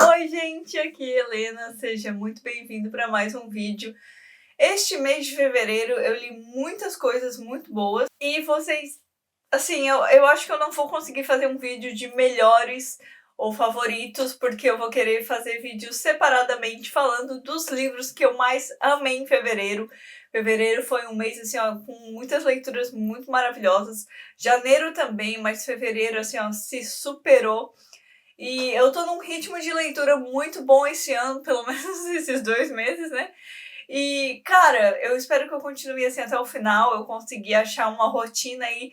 Oi gente, aqui é Helena, seja muito bem-vindo para mais um vídeo. Este mês de fevereiro eu li muitas coisas muito boas e vocês, assim, eu acho que eu não vou conseguir fazer um vídeo de melhores ou favoritos, porque eu vou querer fazer vídeos separadamente falando dos livros que eu mais amei em fevereiro. Fevereiro foi um mês, assim, ó, com muitas leituras muito maravilhosas. Janeiro também, mas fevereiro, assim, ó, se superou. E eu tô num ritmo de leitura muito bom esse ano, pelo menos esses 2 meses, né? E, cara, eu espero que eu continue assim até o final, eu consegui achar uma rotina aí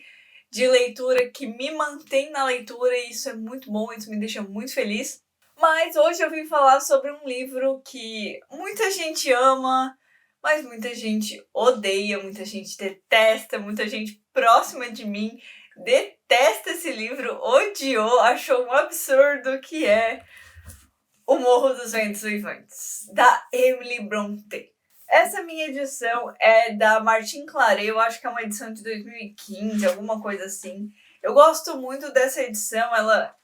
de leitura que me mantém na leitura e isso é muito bom, isso me deixa muito feliz. Mas hoje eu vim falar sobre um livro que muita gente ama, mas muita gente odeia, muita gente detesta, muita gente próxima de mim detesta esse livro, odiou, achou um absurdo, que é O Morro dos Ventos Uivantes, da Emily Brontë. Essa minha edição é da Martin Claret, eu acho que é uma edição de 2015, alguma coisa assim. Eu gosto muito dessa edição, ela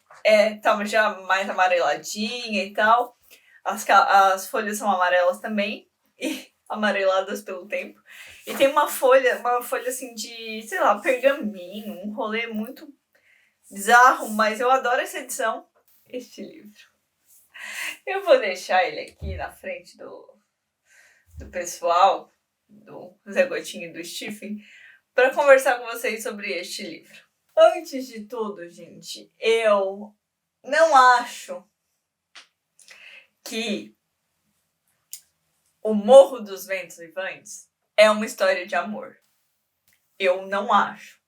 tá já mais amareladinha e tal. As folhas são amarelas também, e amareladas pelo tempo. E tem uma folha assim de, sei lá, pergaminho, um rolê muito bizarro, mas eu adoro essa edição, este livro. Eu vou deixar ele aqui na frente do pessoal, do Zé Gotinha e do Stephen, para conversar com vocês sobre este livro. Antes de tudo, gente, eu não acho que O Morro dos Ventos Uivantes é uma história de amor. Eu não acho.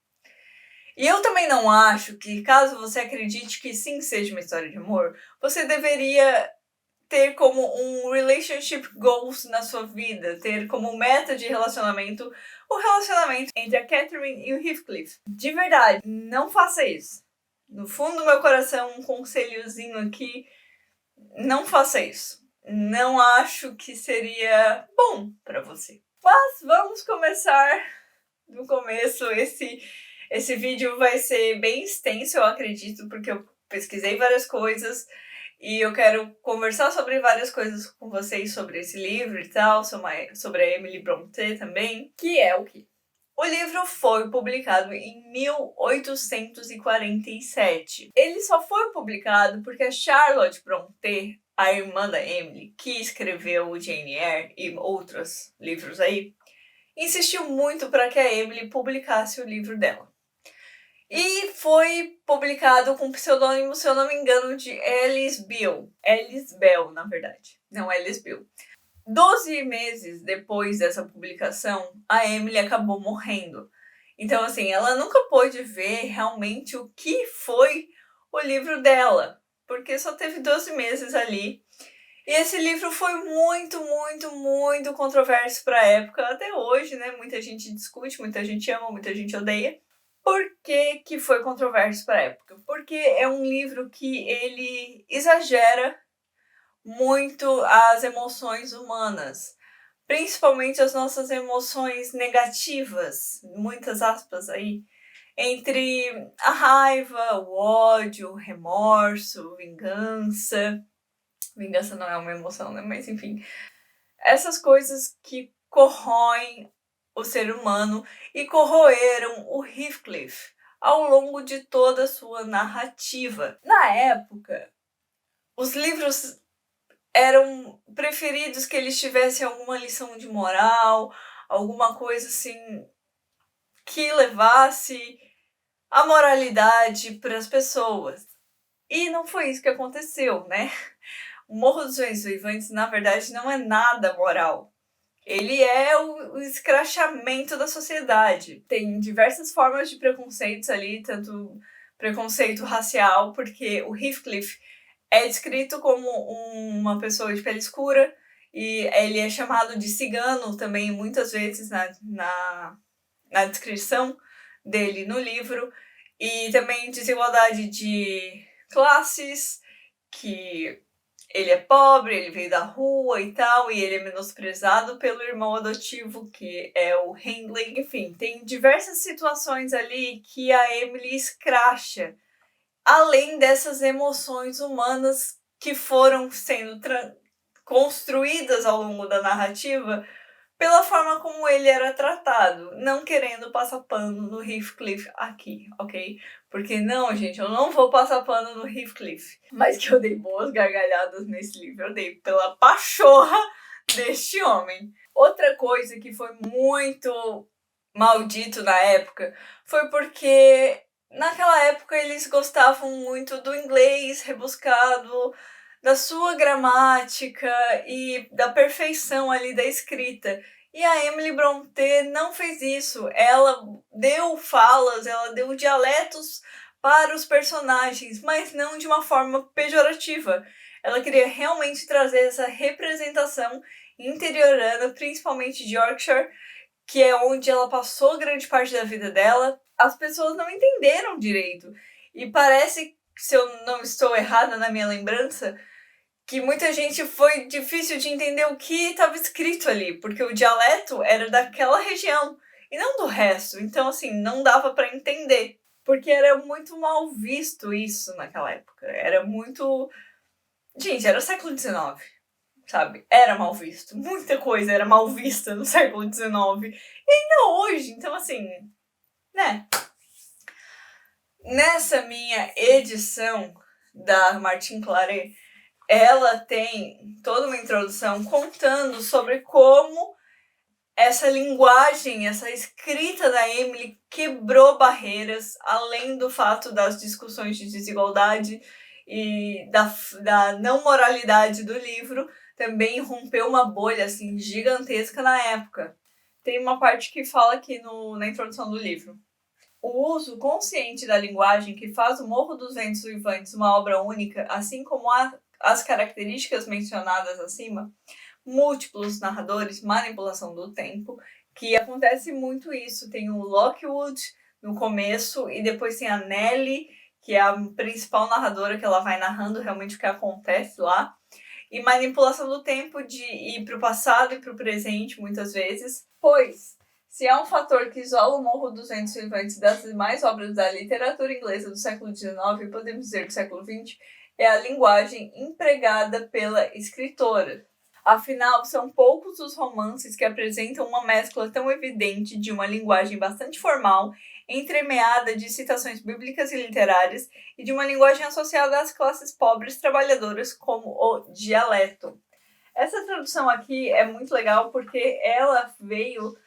E eu também não acho que, caso você acredite que sim seja uma história de amor, você deveria ter como um relationship goals na sua vida, ter como meta de relacionamento o relacionamento entre a Catherine e o Heathcliff. De verdade, não faça isso. No fundo do meu coração, um conselhozinho aqui, não faça isso. Não acho que seria bom para você. Mas vamos começar do começo. Esse vídeo vai ser bem extenso, eu acredito, porque eu pesquisei várias coisas e eu quero conversar sobre várias coisas com vocês sobre esse livro e tal, sobre a Emily Brontë também, que é o quê? O livro foi publicado em 1847. Ele só foi publicado porque a Charlotte Brontë, a irmã da Emily, que escreveu o Jane Eyre e outros livros aí, insistiu muito para que a Emily publicasse o livro dela. E foi publicado com o pseudônimo, se eu não me engano, de Alice Bell. Alice Bell, na verdade. Não Alice Bell. 12 meses depois dessa publicação, a Emily acabou morrendo. Então, assim, ela nunca pôde ver realmente o que foi o livro dela, porque só teve 12 meses ali. E esse livro foi muito, muito, muito controverso para a época, até hoje, né? Muita gente discute, muita gente ama, muita gente odeia. Por que que foi controverso para a época? Porque é um livro que ele exagera muito as emoções humanas, principalmente as nossas emoções negativas, muitas aspas aí, entre a raiva, o ódio, o remorso, vingança. Vingança não é uma emoção, né? Mas enfim, essas coisas que corroem o ser humano e corroeram o Heathcliff ao longo de toda a sua narrativa. Na época, os livros eram preferidos que eles tivessem alguma lição de moral, alguma coisa assim que levasse a moralidade para as pessoas. E não foi isso que aconteceu, né? O Morro dos Ventos Uivantes, na verdade, não é nada moral. Ele é o escrachamento da sociedade. Tem diversas formas de preconceitos ali, tanto preconceito racial, porque o Heathcliff é descrito como uma pessoa de pele escura e ele é chamado de cigano também muitas vezes na descrição dele no livro. E também desigualdade de classes, que ele é pobre, ele veio da rua e tal, e ele é menosprezado pelo irmão adotivo, que é o Hindley. Enfim, tem diversas situações ali que a Emily escracha, além dessas emoções humanas que foram sendo construídas ao longo da narrativa pela forma como ele era tratado, não querendo passar pano no Heathcliff aqui, ok? Porque não, gente, eu não vou passar pano no Heathcliff. Mas que eu dei boas gargalhadas nesse livro, eu dei pela pachorra deste homem. Outra coisa que foi muito maldito na época foi porque naquela época eles gostavam muito do inglês rebuscado, da sua gramática e da perfeição ali da escrita. E a Emily Brontë não fez isso. Ela deu falas, ela deu dialetos para os personagens, mas não de uma forma pejorativa. Ela queria realmente trazer essa representação interiorana, principalmente de Yorkshire, que é onde ela passou grande parte da vida dela. As pessoas não entenderam direito. E parece, se eu não estou errada na minha lembrança, que muita gente foi difícil de entender o que estava escrito ali, porque o dialeto era daquela região e não do resto. Então, assim, não dava para entender, porque era muito mal visto isso naquela época. Era muito... Gente, era o século XIX, sabe? Era mal visto. Muita coisa era mal vista no século XIX. E ainda hoje, então, assim, né? Nessa minha edição da Martine Claret, ela tem toda uma introdução contando sobre como essa linguagem, essa escrita da Emily quebrou barreiras, além do fato das discussões de desigualdade e da não moralidade do livro, também rompeu uma bolha assim gigantesca na época. Tem uma parte que fala aqui na introdução do livro. O uso consciente da linguagem que faz o Morro dos Ventos Uivantes uma obra única, assim como as características mencionadas acima, múltiplos narradores, manipulação do tempo, que acontece muito isso. Tem o Lockwood no começo e depois tem a Nellie, que é a principal narradora, que ela vai narrando realmente o que acontece lá. E manipulação do tempo de ir para o passado e para o presente, muitas vezes, pois se há um fator que isola o Morro dos Ventos Uivantes das demais obras da literatura inglesa do século XIX e podemos dizer do século XX, é a linguagem empregada pela escritora. Afinal, são poucos os romances que apresentam uma mescla tão evidente de uma linguagem bastante formal, entremeada de citações bíblicas e literárias, e de uma linguagem associada às classes pobres trabalhadoras como o dialeto. Essa tradução aqui é muito legal porque ela veio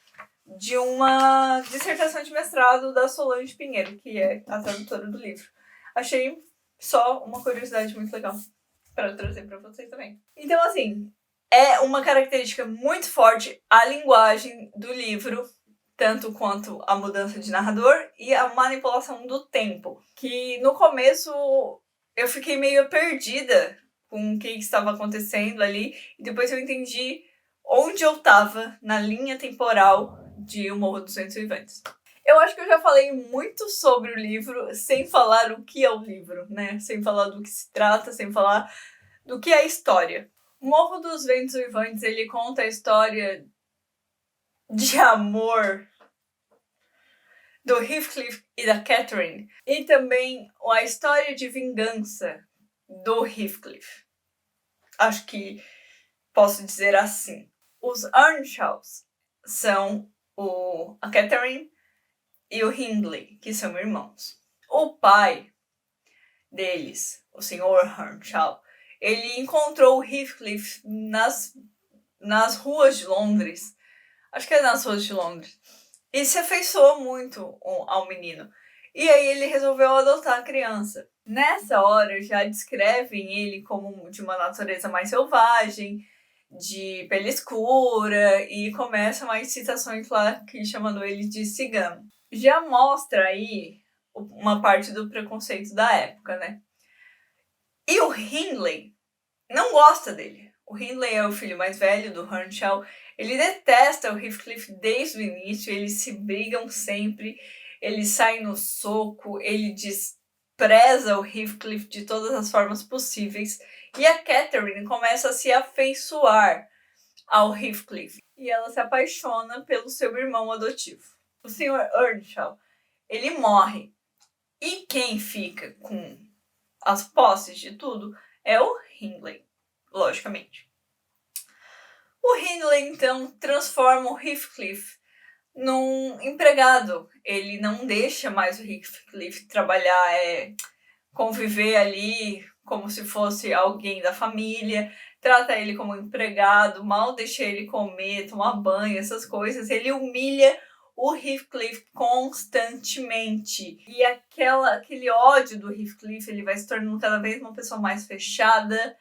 de uma dissertação de mestrado da Solange Pinheiro, que é a tradutora do livro. Achei só uma curiosidade muito legal para trazer para vocês também. Então, assim, é uma característica muito forte a linguagem do livro, tanto quanto a mudança de narrador e a manipulação do tempo. Que no começo eu fiquei meio perdida com o que estava acontecendo ali, e depois eu entendi onde eu estava na linha temporal de O Morro dos Ventos Uivantes. Eu acho que eu já falei muito sobre o livro sem falar o que é o livro, né? Sem falar do que se trata, sem falar do que é a história. O Morro dos Ventos Uivantes, ele conta a história de amor do Heathcliff e da Catherine, e também a história de vingança do Heathcliff. Acho que posso dizer assim. Os Earnshaws são a Catherine e o Hindley, que são irmãos. O pai deles, o Sr. Earnshaw, ele encontrou o Heathcliff nas ruas de Londres. Acho que é nas ruas de Londres. E se afeiçoou muito ao menino. E aí ele resolveu adotar a criança. Nessa hora já descrevem ele como de uma natureza mais selvagem, de pele escura, e começam mais citações lá que chamando ele de cigano. Já mostra aí uma parte do preconceito da época, né? E o Hindley não gosta dele. O Hindley é o filho mais velho do Earnshaw. Ele detesta o Heathcliff desde o início, eles se brigam sempre, eles saem no soco, ele despreza o Heathcliff de todas as formas possíveis. E a Catherine começa a se afeiçoar ao Heathcliff. E ela se apaixona pelo seu irmão adotivo. O Sr. Earnshaw, ele morre. E quem fica com as posses de tudo é o Hindley, logicamente. O Hindley, então, transforma o Heathcliff num empregado. Ele não deixa mais o Heathcliff trabalhar, conviver ali como se fosse alguém da família, trata ele como empregado, mal deixa ele comer, tomar banho, essas coisas. Ele humilha o Heathcliff constantemente. E aquele ódio do Heathcliff, ele vai se tornando cada vez uma pessoa mais fechada,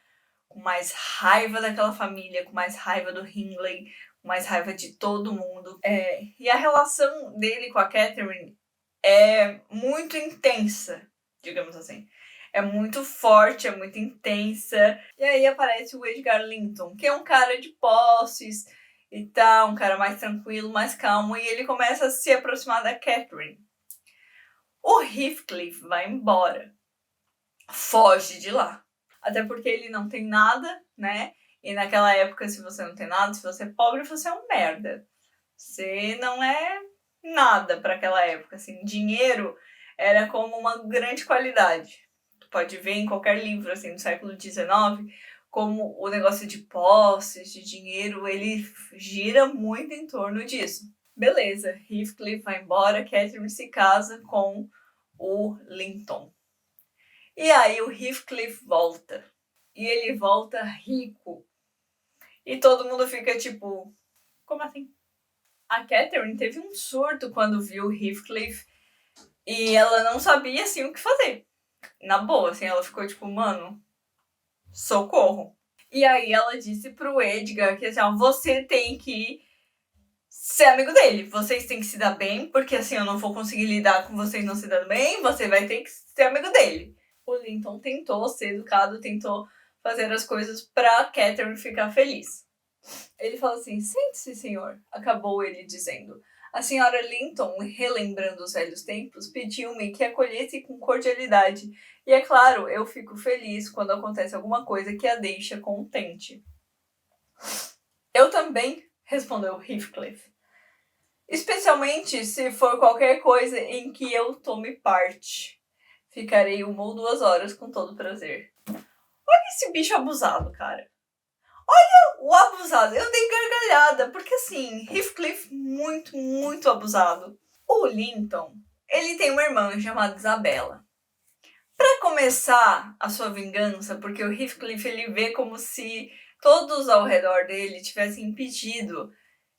com mais raiva daquela família, com mais raiva do Hindley, com mais raiva de todo mundo. E a relação dele com a Catherine é muito intensa, digamos assim. É muito forte, é muito intensa. E aí aparece o Edgar Linton, que é um cara de posses e tal, um cara mais tranquilo, mais calmo, e ele começa a se aproximar da Catherine. O Heathcliff vai embora, foge de lá. Até porque ele não tem nada, né? E naquela época, se você não tem nada, se você é pobre, você é um merda. Você não é nada para aquela época, assim. Dinheiro era como uma grande qualidade. Tu pode ver em qualquer livro, assim, do século XIX, como o negócio de posses, de dinheiro, ele gira muito em torno disso. Beleza, Heathcliff vai embora, Catherine se casa com o Linton. E aí o Heathcliff volta. E ele volta rico. E todo mundo fica tipo, como assim? A Catherine teve um surto quando viu o Heathcliff e ela não sabia, assim, o que fazer. Na boa, assim, ela ficou tipo, mano, socorro. E aí ela disse pro Edgar que, assim, ó, você tem que ser amigo dele. Vocês têm que se dar bem, porque, assim, eu não vou conseguir lidar com vocês não se dando bem, você vai ter que ser amigo dele. O Linton tentou ser educado, tentou fazer as coisas pra Catherine ficar feliz. Ele fala assim, sente-se, senhor, acabou ele dizendo. A senhora Linton, relembrando os velhos tempos, pediu-me que acolhesse com cordialidade. E é claro, eu fico feliz quando acontece alguma coisa que a deixa contente. Eu também, respondeu Heathcliff. Especialmente se for qualquer coisa em que eu tome parte. Ficarei 1 ou 2 horas com todo prazer. Olha esse bicho abusado, cara. O abusado. Eu dei gargalhada, porque assim, Heathcliff muito, muito abusado. O Linton, ele tem uma irmã chamada Isabella. Para começar a sua vingança, porque o Heathcliff ele vê como se todos ao redor dele tivessem impedido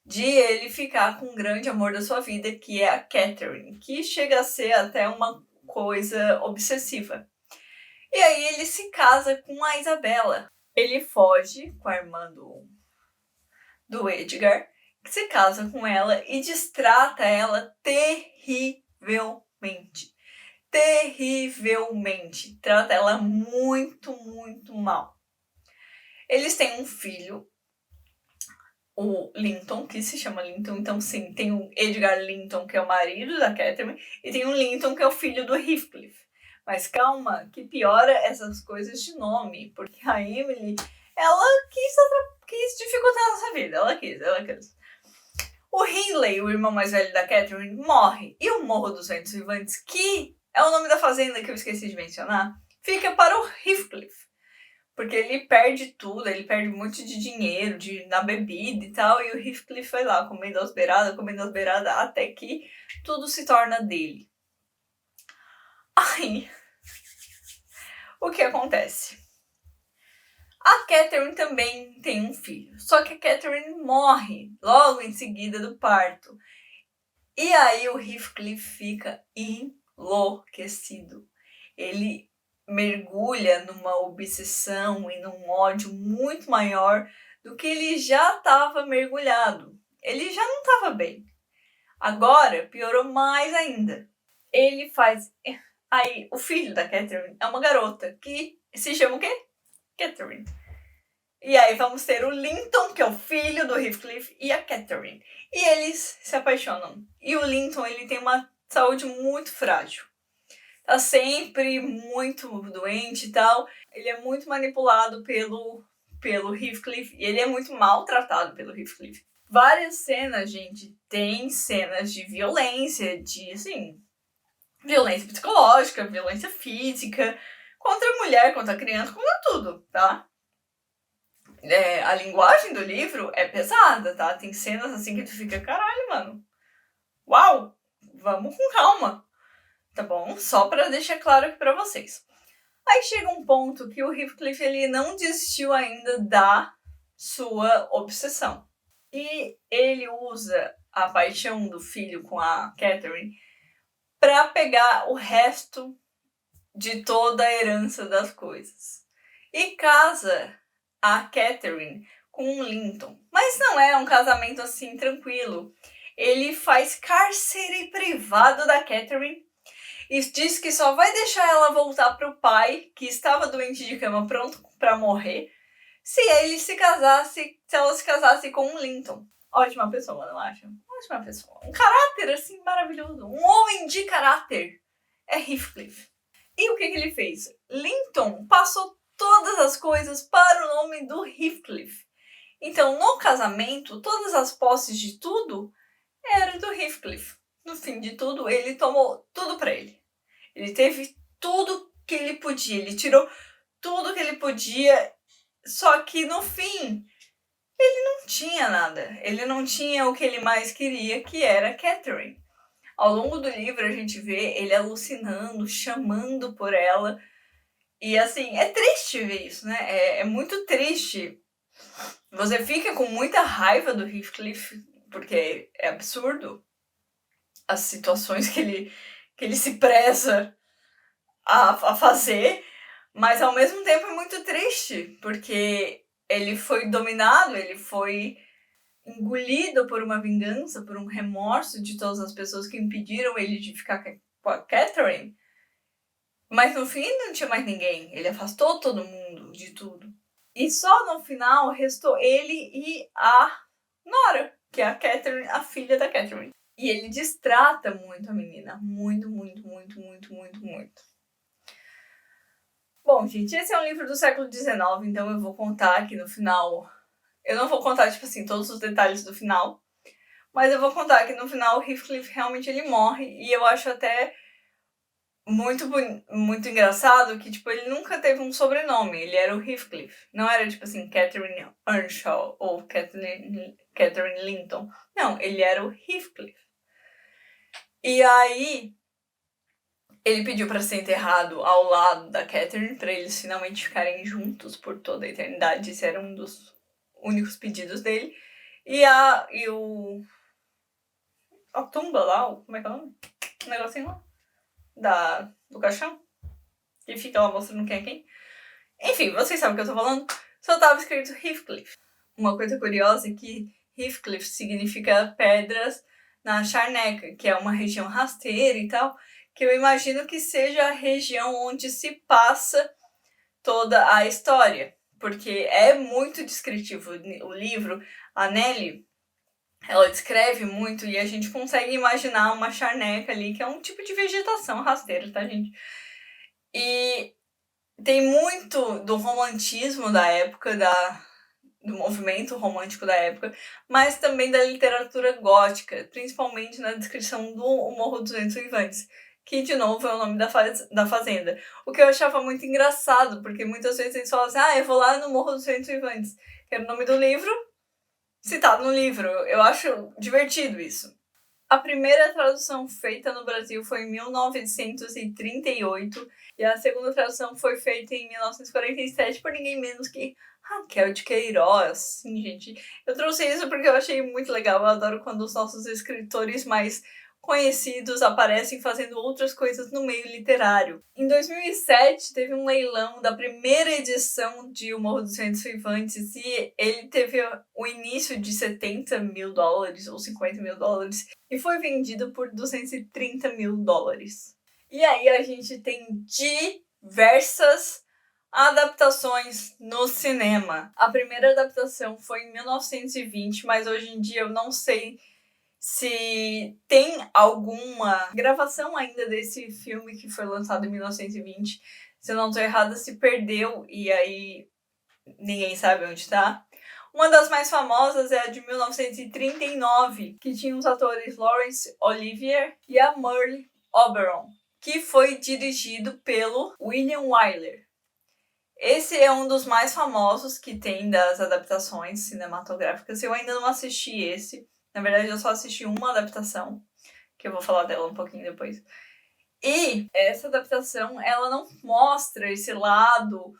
de ele ficar com o grande amor da sua vida, que é a Catherine, que chega a ser até uma coisa obsessiva. E aí ele se casa com a Isabella. Ele foge com a irmã do Edgar, que se casa com ela e destrata ela terrivelmente. Terrivelmente. Trata ela muito, muito mal. Eles têm um filho, o Linton, que se chama Linton. Então, sim, tem o Edgar Linton, que é o marido da Catherine, e tem o Linton, que é o filho do Heathcliff. Mas calma, que piora essas coisas de nome, porque a Emily, ela quis dificultar a nossa vida. Ela quis. O Hindley, o irmão mais velho da Catherine, morre. E o Morro dos Ventos Vivantes, que é o nome da fazenda que eu esqueci de mencionar, fica para o Heathcliff. Porque ele perde tudo, ele perde um monte de dinheiro na bebida e tal, e o Heathcliff foi lá comendo as beiradas, até que tudo se torna dele. Aí, o que acontece? A Catherine também tem um filho, só que a Catherine morre logo em seguida do parto. E aí o Heathcliff fica enlouquecido. Ele mergulha numa obsessão e num ódio muito maior do que ele já estava mergulhado. Ele já não estava bem. Agora piorou mais ainda. Ele faz... Aí, o filho da Catherine é uma garota que se chama o quê? Catherine. E aí vamos ter o Linton, que é o filho do Heathcliff, e a Catherine. E eles se apaixonam. E o Linton, ele tem uma saúde muito frágil. Tá sempre muito doente e tal. Ele é muito manipulado pelo Heathcliff e ele é muito maltratado pelo Heathcliff. Várias cenas, gente, tem cenas de violência, de, assim, violência psicológica, violência física, contra mulher, contra criança, contra tudo, tá? A linguagem do livro é pesada, tá? Tem cenas assim que tu fica, caralho, mano. Uau! Vamos com calma, tá bom? Só pra deixar claro aqui pra vocês. Aí chega um ponto que o Heathcliff, ele não desistiu ainda da sua obsessão. E ele usa a paixão do filho com a Catherine pra pegar o resto de toda a herança das coisas. E casa a Catherine com o Linton. Mas não é um casamento assim tranquilo. Ele faz cárcere privado da Catherine e diz que só vai deixar ela voltar pro pai, que estava doente de cama, pronto para morrer, se ela se casasse com o Linton. Ótima pessoa, não acha? Ótima pessoa. Um caráter assim maravilhoso. Um homem de caráter. É Heathcliff. E o que ele fez? Linton passou todas as coisas para o nome do Heathcliff. Então, no casamento, todas as posses de tudo era do Heathcliff. No fim de tudo, ele tomou tudo para ele. Ele teve tudo que ele podia. Ele tirou tudo que ele podia. Só que no fim, ele não tinha nada. Ele não tinha o que ele mais queria, que era Catherine. Ao longo do livro, a gente vê ele alucinando, chamando por ela. E assim, é triste ver isso, né? É muito triste. Você fica com muita raiva do Heathcliff, porque é absurdo as situações que ele se preza a fazer, mas ao mesmo tempo é muito triste, porque ele foi dominado, ele foi engolido por uma vingança, por um remorso de todas as pessoas que impediram ele de ficar com a Catherine. Mas no fim não tinha mais ninguém, ele afastou todo mundo de tudo. E só no final restou ele e a Nora, que é a Catherine, a filha da Catherine. E ele destrata muito a menina. Muito, muito, muito, muito, muito, muito. Bom, gente, esse é um livro do século XIX, então eu vou contar aqui no final. Eu não vou contar, tipo assim, todos os detalhes do final. Mas eu vou contar que no final o Heathcliff realmente ele morre. E eu acho até muito engraçado que, tipo, ele nunca teve um sobrenome. Ele era o Heathcliff. Não era, tipo assim, Catherine Earnshaw ou Catherine Linton. Não, ele era o Heathcliff. E aí, ele pediu para ser enterrado ao lado da Catherine, para eles finalmente ficarem juntos por toda a eternidade. Esse era um dos únicos pedidos dele. E a tumba lá, como é que é o nome? O negocinho lá do caixão, que fica lá mostrando quem é quem. Enfim, vocês sabem o que eu tô falando. Só tava escrito Heathcliff. Uma coisa curiosa é que Heathcliff significa pedras na charneca, que é uma região rasteira e tal, que eu imagino que seja a região onde se passa toda a história, porque é muito descritivo o livro. A Nelly, ela descreve muito e a gente consegue imaginar uma charneca ali, que é um tipo de vegetação rasteira, tá, gente? E tem muito do romantismo da época, do movimento romântico da época, mas também da literatura gótica, principalmente na descrição do O Morro dos Ventos Uivantes, que, de novo, é o nome da fazenda. O que eu achava muito engraçado, porque muitas vezes eles falam assim, eu vou lá no Morro dos Ventos Uivantes, que era o nome do livro, citado no livro. Eu acho divertido isso. A primeira tradução feita no Brasil foi em 1938 e a segunda tradução foi feita em 1947 por ninguém menos que Raquel de Queiroz. Sim, gente. Eu trouxe isso porque eu achei muito legal. Eu adoro quando os nossos escritores mais conhecidos aparecem fazendo outras coisas no meio literário. Em 2007, teve um leilão da primeira edição de O Morro dos Ventos Uivantes e ele teve o início de $70 mil ou $50 mil e foi vendido por $230 mil. E aí a gente tem diversas adaptações no cinema. A primeira adaptação foi em 1920, mas hoje em dia eu não sei se tem alguma gravação ainda desse filme que foi lançado em 1920. Se eu não estou errada, se perdeu e aí ninguém sabe onde está. Uma das mais famosas é a de 1939, que tinha os atores Laurence Olivier e a Merle Oberon, que foi dirigido pelo William Wyler. Esse é um dos mais famosos que tem das adaptações cinematográficas. Eu ainda não assisti esse. Na verdade, eu só assisti uma adaptação, que eu vou falar dela um pouquinho depois. E essa adaptação, ela não mostra esse lado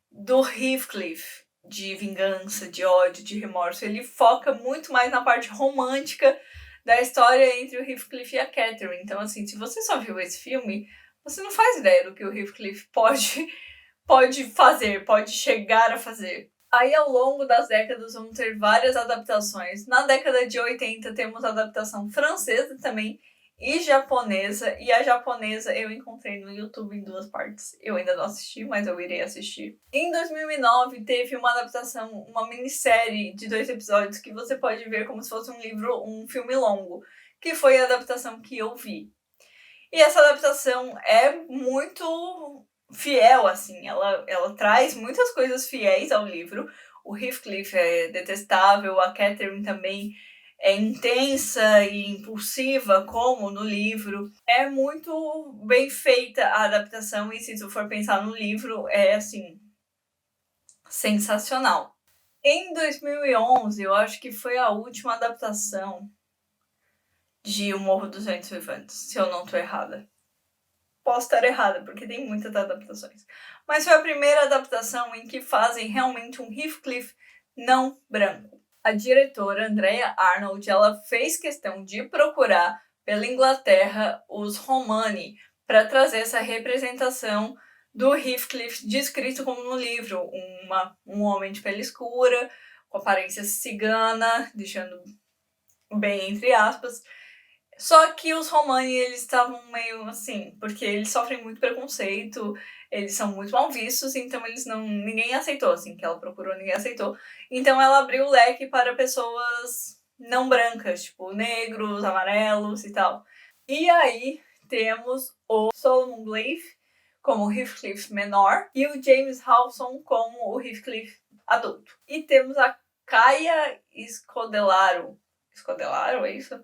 do Heathcliff de vingança, de ódio, de remorso. Ele foca muito mais na parte romântica da história entre o Heathcliff e a Catherine. Então, assim, se você só viu esse filme, você não faz ideia do que o Heathcliff pode fazer, pode chegar a fazer. Aí, ao longo das décadas, vamos ter várias adaptações. Na década de 80, temos a adaptação francesa também e japonesa. E a japonesa eu encontrei no YouTube em 2 partes. Eu ainda não assisti, mas eu irei assistir. Em 2009, teve uma adaptação, uma minissérie de 2 episódios que você pode ver como se fosse um livro, um filme longo, que foi a adaptação que eu vi. E essa adaptação é muito fiel, assim, ela traz muitas coisas fiéis ao livro. O Heathcliff é detestável, a Catherine também é intensa e impulsiva, como no livro. É muito bem feita a adaptação, e se tu for pensar no livro, é, assim, sensacional. Em 2011, eu acho que foi a última adaptação de O Morro dos Ventos Vivantes, se eu não tô errada. Posso estar errada, porque tem muitas adaptações. Mas foi a primeira adaptação em que fazem realmente um Heathcliff não branco. A diretora Andrea Arnold, ela fez questão de procurar pela Inglaterra os Romani para trazer essa representação do Heathcliff descrito como no livro, um homem de pele escura, com aparência cigana, deixando bem entre aspas. Só que os Romani, eles estavam meio assim, porque eles sofrem muito preconceito, eles são muito mal vistos, então ninguém aceitou, assim, que ela procurou, ninguém aceitou. Então ela abriu o leque para pessoas não brancas, tipo negros, amarelos e tal. E aí temos o Solomon Leith como o Heathcliff menor e o James Hawson como o Heathcliff adulto. E temos a Kaya Scodelario. Scodelario, é isso?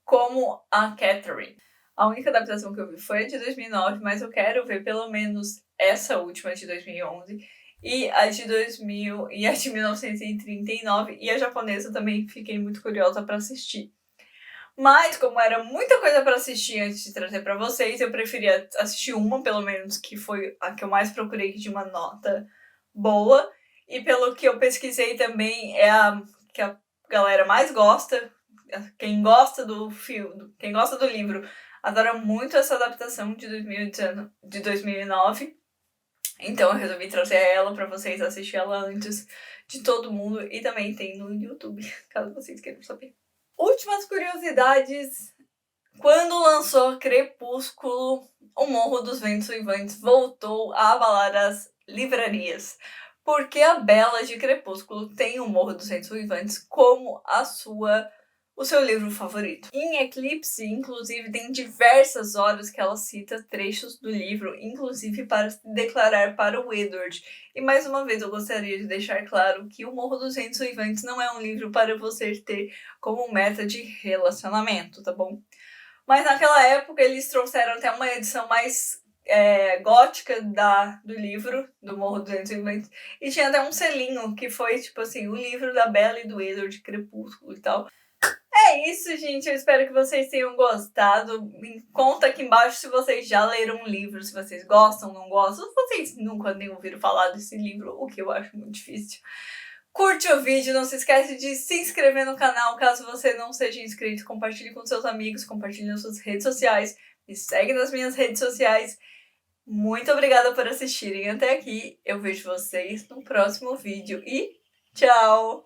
Como a Catherine. A única adaptação que eu vi foi a de 2009, mas eu quero ver pelo menos essa última de 2011 e a de 2000 e a de 1939 e a japonesa também fiquei muito curiosa para assistir. Mas como era muita coisa para assistir antes de trazer para vocês, eu preferia assistir uma pelo menos, que foi a que eu mais procurei, que tinha uma nota boa, e pelo que eu pesquisei também é a que a galera mais gosta. Quem gosta do filme, quem gosta do livro, adora muito essa adaptação de 2009. Então eu resolvi trazer ela para vocês assistir ela antes de todo mundo. E também tem no YouTube, caso vocês queiram saber. Últimas curiosidades. Quando lançou Crepúsculo, O Morro dos Ventos Uivantes voltou a abalar as livrarias. Porque a Bela de Crepúsculo tem O Morro dos Ventos Uivantes como o seu livro favorito. Em Eclipse, inclusive, tem diversas horas que ela cita trechos do livro, inclusive para se declarar para o Edward. E mais uma vez eu gostaria de deixar claro que O Morro dos Ventos Uivantes não é um livro para você ter como meta de relacionamento, tá bom? Mas naquela época eles trouxeram até uma edição mais gótica do livro, do Morro dos Ventos Uivantes, e tinha até um selinho que foi, tipo assim, o livro da Bella e do Edward, Crepúsculo e tal. É isso, gente. Eu espero que vocês tenham gostado. Me conta aqui embaixo se vocês já leram um livro, se vocês gostam, não gostam, se vocês nunca nem ouviram falar desse livro, o que eu acho muito difícil. Curte o vídeo, não se esquece de se inscrever no canal caso você não seja inscrito. Compartilhe com seus amigos, compartilhe nas suas redes sociais, me segue nas minhas redes sociais. Muito obrigada por assistirem até aqui. Eu vejo vocês no próximo vídeo e tchau!